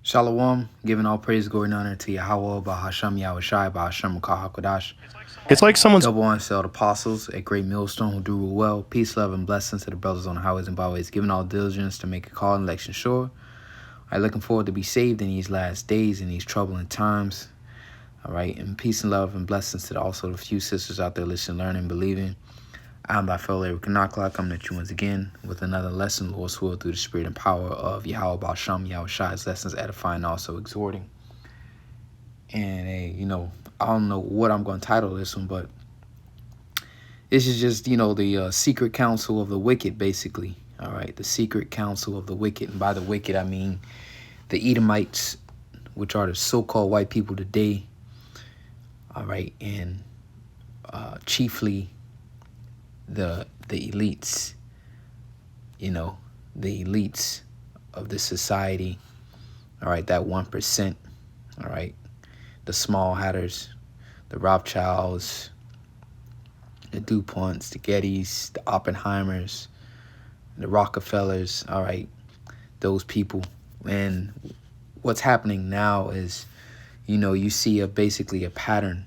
Shalom, giving all praise, glory, and honor to Yahweh, Bahasham Yahushai, Bahasham Kahakodash. It's like someone's Double unsettled apostles, a great millstone who do rule well. Peace, love, and blessings to the brothers on the highways and byways, giving all diligence to make a call and election sure. I'm looking forward to be saved in these last days, in these troubling times. All right, and peace and love and blessings to also the few sisters out there listening, learning, believing. I'm by fellow Eric Knocklock, coming at you once again with another lesson, Lord's will, through the spirit and power of Yahweh Basham Yahushai's lessons, edifying, also exhorting. And I don't know what I'm going to title this one, but this is just, the secret counsel of the wicked, basically. All right, the secret counsel of the wicked. And by the wicked, I mean the Edomites, which are the so-called white people today. All right, and chiefly the elites, the elites of the society. All right, that 1%. All right, the small hatters, the Rothschilds, the DuPonts, the Gettys, the Oppenheimers, the Rockefellers. All right, those people. And what's happening now is, you see basically a pattern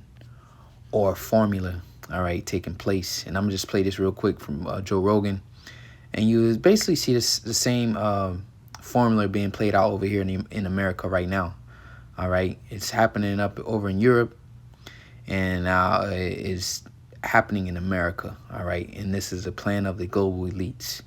or a formula, all right, taking place. And I'm gonna just play this real quick from Joe Rogan, and you basically see the same formula being played out over here in America right now. All right, it's happening up over in Europe, and now it's happening in America. All right, and this is a plan of the global elites.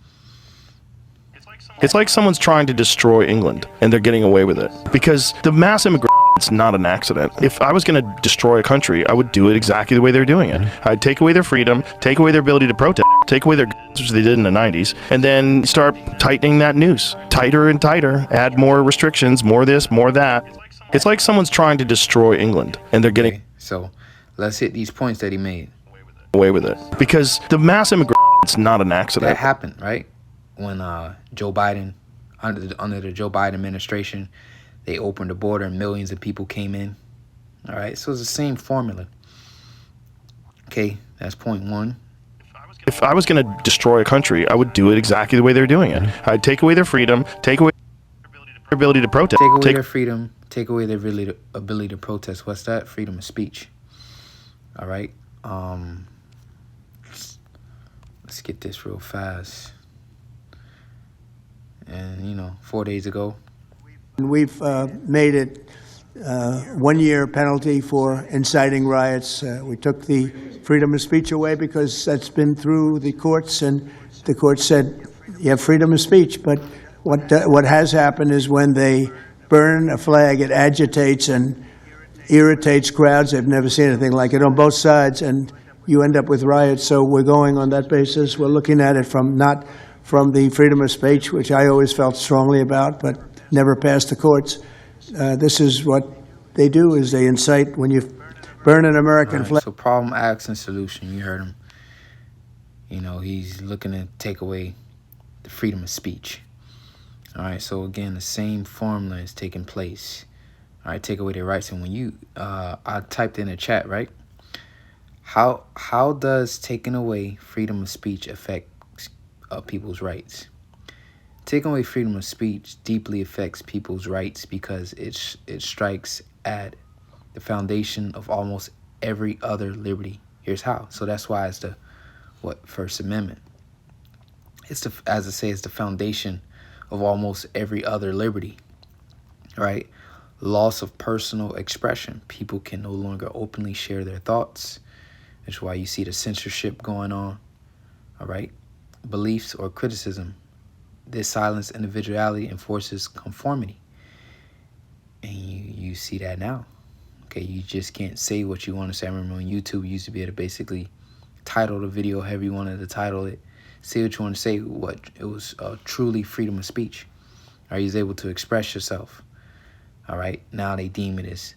It's like someone's trying to destroy England, and they're getting away with it. Because the mass immigration, it's not an accident. If I was going to destroy a country, I would do it exactly the way they're doing it. I'd take away their freedom, take away their ability to protest, take away their which they did in the 90s, and then start tightening that noose. Tighter and tighter, add more restrictions, more this, more that. It's like someone's trying to destroy England, and they're getting So let's hit these points that he made. away with it. Because the mass immigration, it's not an accident. That happened, right? When Joe Biden, under the Joe Biden administration, they opened the border and millions of people came in. All right, so it's the same formula. Okay, that's point one. If I was going to destroy a country, I would do it exactly the way they're doing it. I'd take away their freedom, take away their ability to protest. Take away their freedom, take away their ability to protest. What's that? Freedom of speech. All right. Let's get this real fast. And 4 days ago, we've made it 1 year penalty for inciting riots. We took the freedom of speech away because that's been through the courts, and the court said you have freedom of speech. But what has happened is when they burn a flag, it agitates and irritates crowds. They've never seen anything like it on both sides, and you end up with riots. So we're going on that basis. We're looking at it not from the freedom of speech, which I always felt strongly about, but never passed the courts. This is what they do, is they incite when you burn an American flag. So problem, action, solution. You heard him. He's looking to take away the freedom of speech. All right, so again, the same formula is taking place. All right, take away their rights. And when you, I typed in the chat, right? How does taking away freedom of speech affect people's rights? Taking away freedom of speech deeply affects people's rights because it strikes at the foundation of almost every other liberty. Here's how. So that's why it's the First Amendment. It's as I say, it's the foundation of almost every other liberty. Right? Loss of personal expression. People can no longer openly share their thoughts. That's why you see the censorship going on. All right? Beliefs or criticism. This silence individuality enforces conformity. And you see that now. Okay, you just can't say what you want to say. I remember on YouTube, you used to be able to basically title the video however you wanted to title it. Say what you want to say. It was truly freedom of speech. Or you was able to express yourself. All right, now they deem it as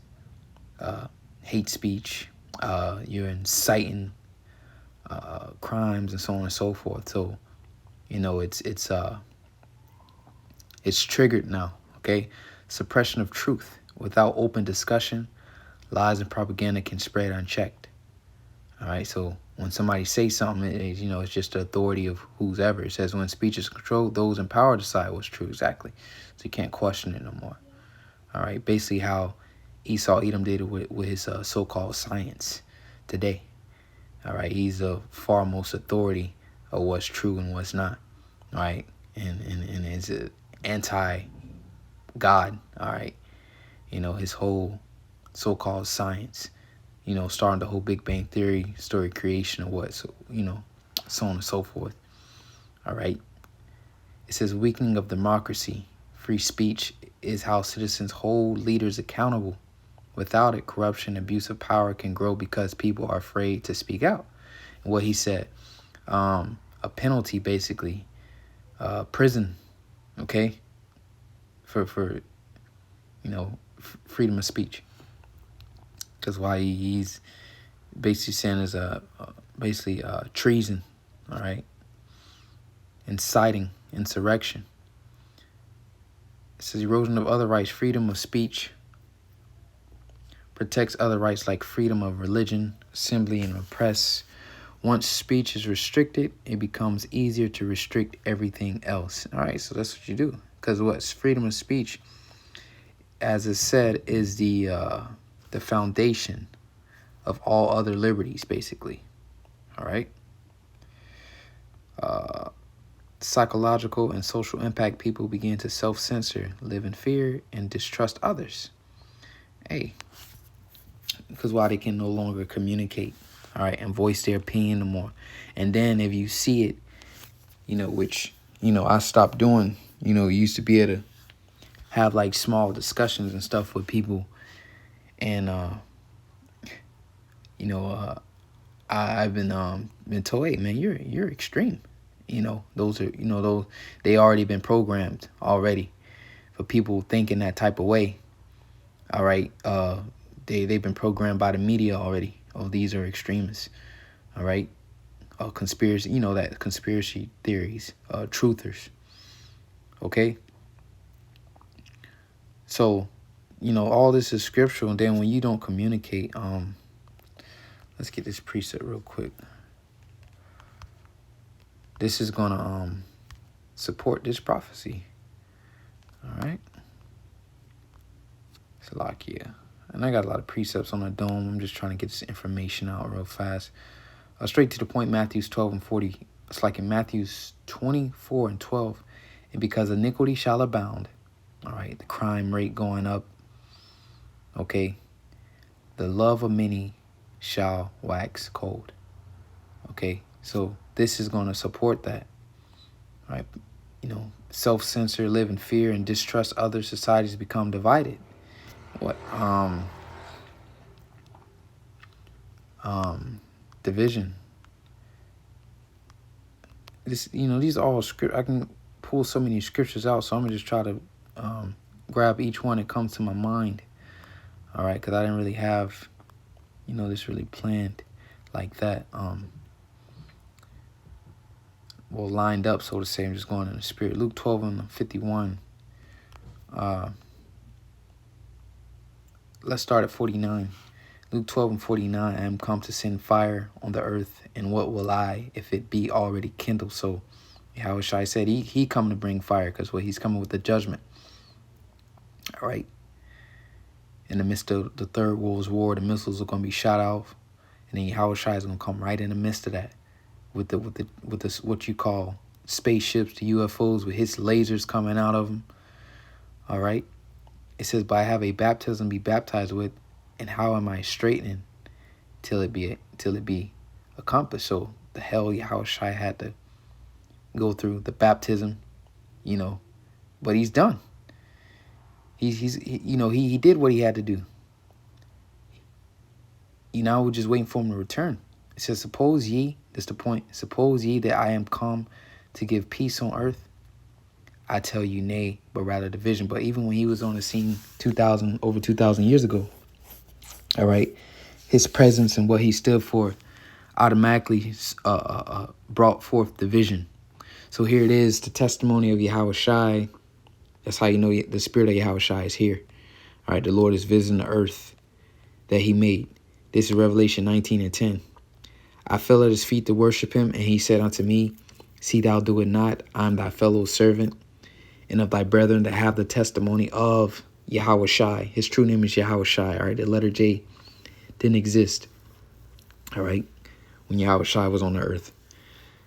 hate speech. You're inciting crimes and so on and so forth. So, it's triggered now, okay? Suppression of truth. Without open discussion, lies and propaganda can spread unchecked. All right, so when somebody says something, it's just the authority of who's ever. It says when speech is controlled, those in power decide what's true exactly. So you can't question it no more. All right, basically how Esau Edom did it with his so-called science today. All right, he's the foremost authority of what's true and what's not. All right, and is an anti-God. All right, his whole so-called science. Starting the whole Big Bang Theory story, creation of what, so so on and so forth. All right. It says weakening of democracy. Free speech is how citizens hold leaders accountable. Without it, corruption, abuse of power can grow because people are afraid to speak out. And what he said, a penalty basically, prison, okay, for freedom of speech. Because why he's basically saying is basically treason, all right, inciting insurrection. It says erosion of other rights. Freedom of speech protects other rights like freedom of religion, assembly, and press. Once speech is restricted, it becomes easier to restrict everything else. All right, so that's what you do. Because what's freedom of speech, as it said, is the foundation of all other liberties, basically. All right. Psychological and social impact. People begin to self-censor, live in fear, and distrust others. Hey, because why? They can no longer communicate, all right, and voice their opinion no more. And then if you see it, which, I stopped doing, you used to be able to have like small discussions and stuff with people. And, I've been told, hey, man, you're extreme. Those are, those, they already been programmed already for people thinking that type of way. All right. They've been programmed by the media already. Oh, these are extremists. All right. Conspiracy, that conspiracy theories, truthers. Okay. So, all this is scriptural. And then when you don't communicate, let's get this precept real quick. This is going to support this prophecy. All right. Salakia. And I got a lot of precepts on the dome. I'm just trying to get this information out real fast. Straight to the point, Matthews 12 and 40. It's like in Matthews 24 and 12. And because iniquity shall abound. All right. The crime rate going up. Okay. The love of many shall wax cold. Okay. So this is going to support that. All right. Self-censor, live in fear, and distrust other societies become divided. What? Division. This, these are all script. I can pull so many scriptures out, so I'm gonna just try to grab each one that comes to my mind. All right, because I didn't really have, this really planned like that. Well, lined up, so to say. I'm just going in the spirit. Luke 12 and 51. Let's start at 49. Luke 12 and 49. I am come to send fire on the earth, and what will I if it be already kindled? So, Yahushua said he come to bring fire, because he's coming with the judgment. All right. In the midst of the Third World War, the missiles are going to be shot off, and then Yahushua is going to come right in the midst of that, with the what you call spaceships, the UFOs, with his lasers coming out of them. All right. It says, "But I have a baptism be baptized with, and how am I straightening till it be accomplished?" So the hell Yahushua had to go through the baptism, but he's done. He did what he had to do. We're just waiting for him to return. It says, "Suppose ye," that's the point, "suppose ye that I am come to give peace on earth? I tell you nay, but rather division." But even when he was on the scene over 2,000 years ago, all right, his presence and what he stood for automatically brought forth division. So here it is, the testimony of Yahushua. That's how you know the spirit of Yahushua is here. All right, the Lord is visiting the earth that he made. This is Revelation 19 and 10. "I fell at his feet to worship him, and he said unto me, See thou do it not. I am thy fellow servant, and of thy brethren that have the testimony of Yahweh Shai. His true name is Yahweh Shai. All right, the letter J didn't exist. All right, when Yahweh Shai was on the earth.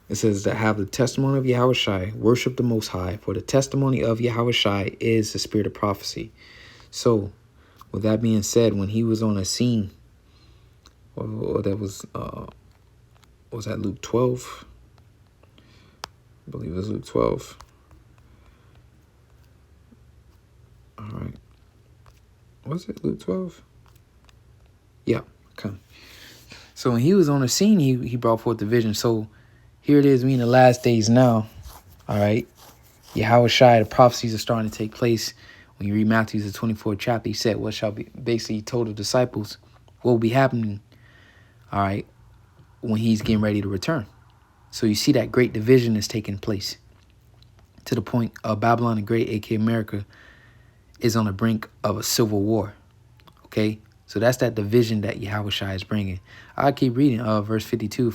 It says that have the testimony of Yahweh Shai, worship the Most High, for the testimony of Yahweh Shai is the spirit of prophecy. So, with that being said, when he was on a scene, or that was that Luke 12? I believe it was Luke 12. All right. Was it Luke 12? Yeah, okay. So when he was on the scene, he brought forth the vision. So here it is, we in the last days now. All right. Yahweh Shai, the prophecies are starting to take place. When you read Matthew, the 24th chapter, he said, what shall be, basically he told the disciples what will be happening, all right, when he's getting ready to return. So you see that great division is taking place to the point of Babylon the Great, aka America, is on the brink of a civil war. Okay, so that's that division that Yahweh Shai is bringing. I keep reading verse 52.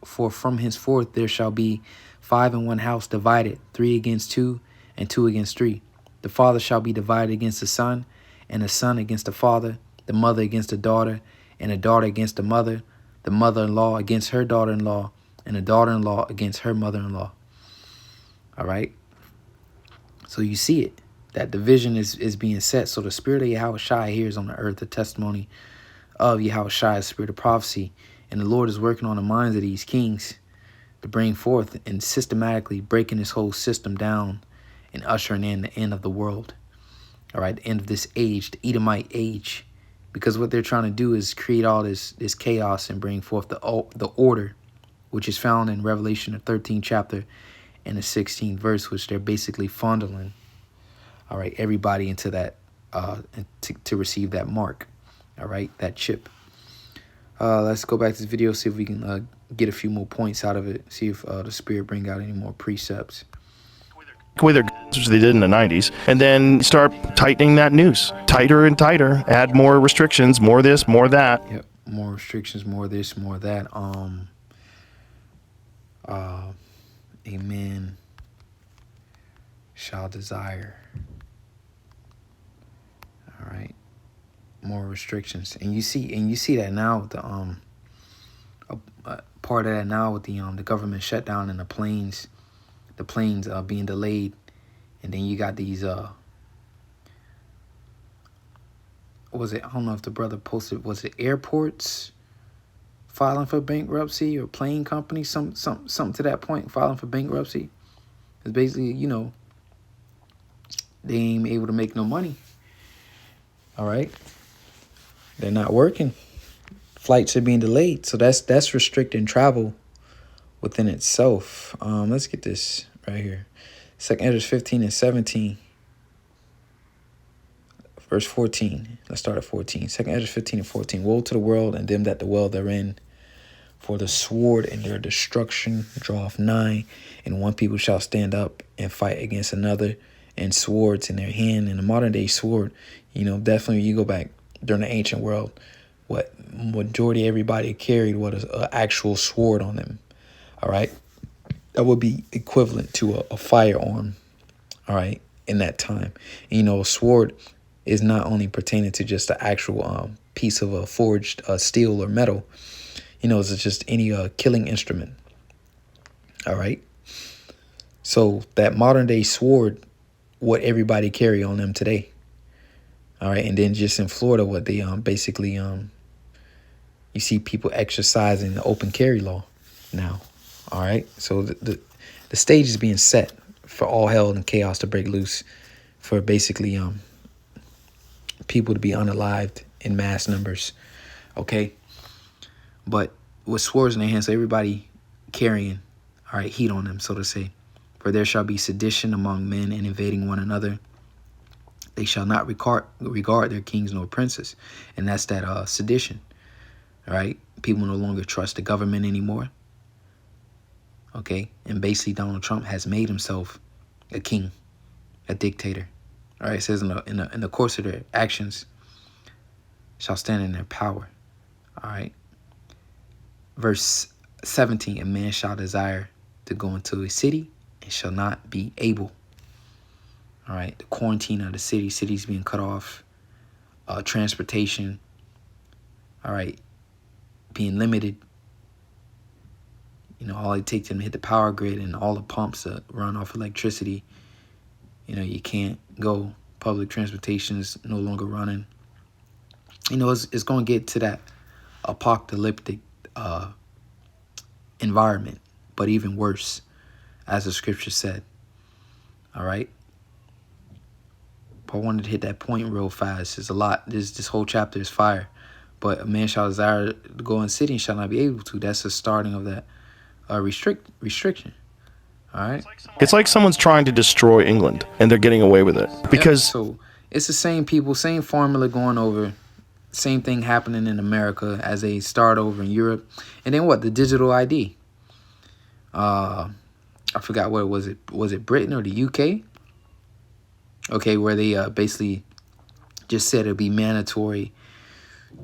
For from henceforth there shall be 5 in one house divided, 3 against 2, and 2 against 3. The father shall be divided against the son, and the son against the father, the mother against the daughter, and the daughter against the mother-in-law against her daughter-in-law, and the daughter-in-law against her mother-in-law. All right. So you see it. That division is being set. So the spirit of Yahweh Shai here is on the earth, the testimony of Yahweh Shai, the spirit of prophecy. And the Lord is working on the minds of these kings to bring forth and systematically breaking this whole system down and ushering in the end of the world. All right, the end of this age, the Edomite age. Because what they're trying to do is create all this chaos and bring forth the order, which is found in Revelation, the 13th chapter and the 16th verse, which they're basically fondling, all right, everybody into that, to receive that mark, all right, that chip. Let's go back to this video, see if we can get a few more points out of it, see if the Spirit bring out any more precepts. Away their guns, which they did in the 90s, and then start tightening that noose, tighter and tighter, add more restrictions, more this, more that. Yep, more restrictions, more this, more that. Amen. Shall desire. All right, more restrictions, and you see that now with the part of that now with the government shutdown and the planes being delayed, and then you got these was it, I don't know if the brother posted, was it airports filing for bankruptcy or plane companies, something to that point, filing for bankruptcy. It's basically, you know, they ain't able to make no money. All right, they're not working. Flights are being delayed, so that's restricting travel within itself. Let's get this right here. 2 Ezra 15 and 17. Verse 14. Let's start at 14. 2 Ezra 15 and 14. Woe to the world and them that dwell therein, for the sword and their destruction draweth nigh, and one people shall stand up and fight against another, and swords in their hand. In the modern day sword, you know, definitely you go back during the ancient world, what majority everybody carried was an actual sword on them. All right, that would be equivalent to a firearm. All right, in that time, and, you know, a sword is not only pertaining to just the actual piece of a forged steel or metal. You know, it's just any killing instrument. All right. So that modern day sword, what everybody carry on them today. All right. And then just in Florida, what they basically you see people exercising the open carry law now. All right. So the stage is being set for all hell and chaos to break loose, for basically people to be unalived in mass numbers. Okay. But with swords in their hands, so everybody carrying, all right, heat on them, so to say. For there shall be sedition among men and invading one another. They shall not regard their kings nor princes. And that's that sedition, all right? People no longer trust the government anymore. Okay? And basically Donald Trump has made himself a king, a dictator. All right? It says in the course of their actions shall stand in their power. All right? Verse 17, a man shall desire to go into a city and shall not be able. All right, the quarantine of the cities being cut off, transportation, all right, being limited. You know, all it takes them to hit the power grid and all the pumps that run off electricity. You know, you can't go. Public transportation is no longer running. You know, it's going to get to that apocalyptic environment, but even worse, as the scripture said. All right. But I wanted to hit that point real fast. There's a lot. This whole chapter is fire. But a man shall desire to go in city and shall not be able to. That's the starting of that restriction. All right. It's like someone's trying to destroy England and they're getting away with it. Because So it's the same people, same formula going over. Same thing happening in America as they start over in Europe. And then what? The digital ID. I forgot what it was. Was it Britain or the UK? Okay, where they basically just said it'd be mandatory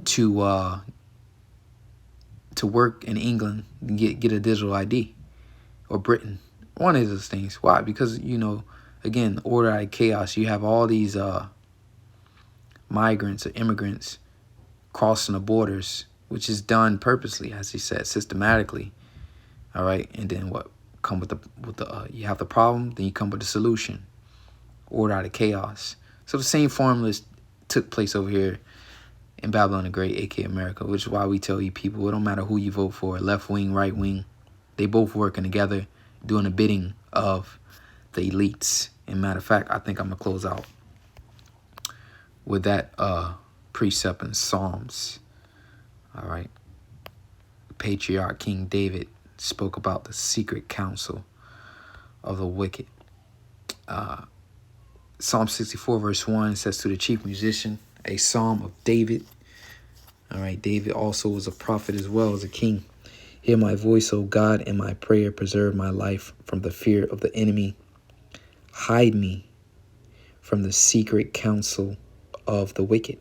to work in England and get a digital ID, or Britain. One of those things. Why? Because, you know, again, order out of chaos. You have all these migrants or immigrants crossing the borders, which is done purposely, as he said, systematically. All right, and then what? Come with the you have the problem, then you come with the solution. Order out of chaos. So the same formulas took place over here in Babylon the Great, aka America, which is why we tell you people, it don't matter who you vote for, left wing, right wing, they both working together, doing the bidding of the elites. And matter of fact, I think I'm gonna close out with that precept in Psalms. All right. Patriarch King David spoke about the secret counsel of the wicked. Psalm 64 verse 1 says, to the chief musician, a psalm of David. All right, David also was a prophet as well as a king. Hear my voice, O God, and my prayer. Preserve my life from the fear of the enemy. Hide me from the secret counsel of the wicked,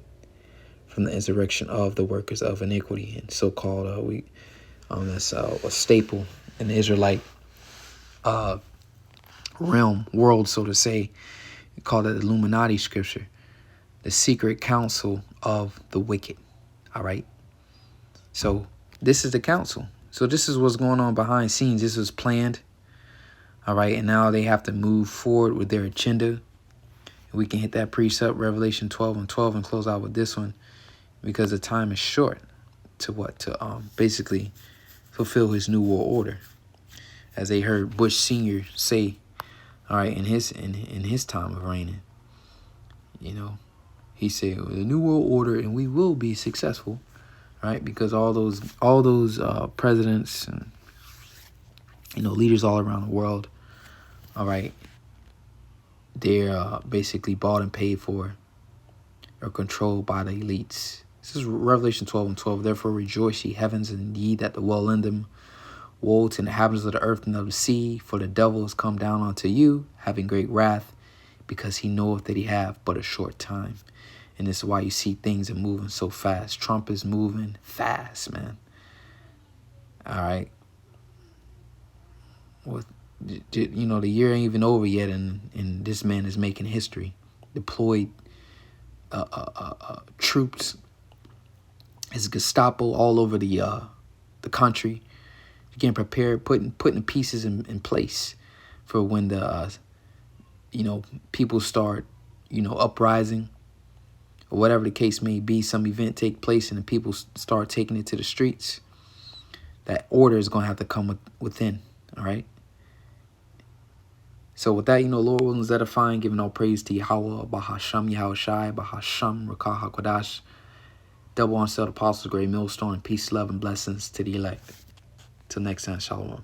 from the insurrection of the workers of iniquity. And so-called, that's a staple in the Israelite realm, world, so to say. We call it Illuminati scripture, the secret counsel of the wicked. All right. So this is the counsel. So this is what's going on behind scenes. This was planned. All right. And now they have to move forward with their agenda. We can hit that precept, Revelation 12:12, and close out with this one, because the time is short to basically fulfill his new world order, as they heard Bush Sr. say, all right, in his time of reigning. You know, he said the new world order, and we will be successful, right? Because all those presidents and, you know, leaders all around the world, all right, they're basically bought and paid for or controlled by the elites. This is Revelation 12:12. Therefore rejoice, ye heavens, and ye that dwell in them. Woe to the inhabitants of the earth and of the sea, for the devil is come down unto you, having great wrath, because he knoweth that he have but a short time. And this is why you see things are moving so fast. Trump is moving fast, man. All right. You know, the year ain't even over yet, and this man is making history. Deployed troops, his Gestapo all over the country, getting prepared, putting the pieces in place for when the people start, uprising, or whatever the case may be. Some event take place and the people start taking it to the streets. That order is going to have to come within. All right. So with that, Lord willing, is edifying, giving all praise to Yahweh, Bahasham, Yahushai, Bahasham, Rakah HaKodash, double on-set apostles, great millstone, and peace, love, and blessings to the elect. Till next time, Shalom.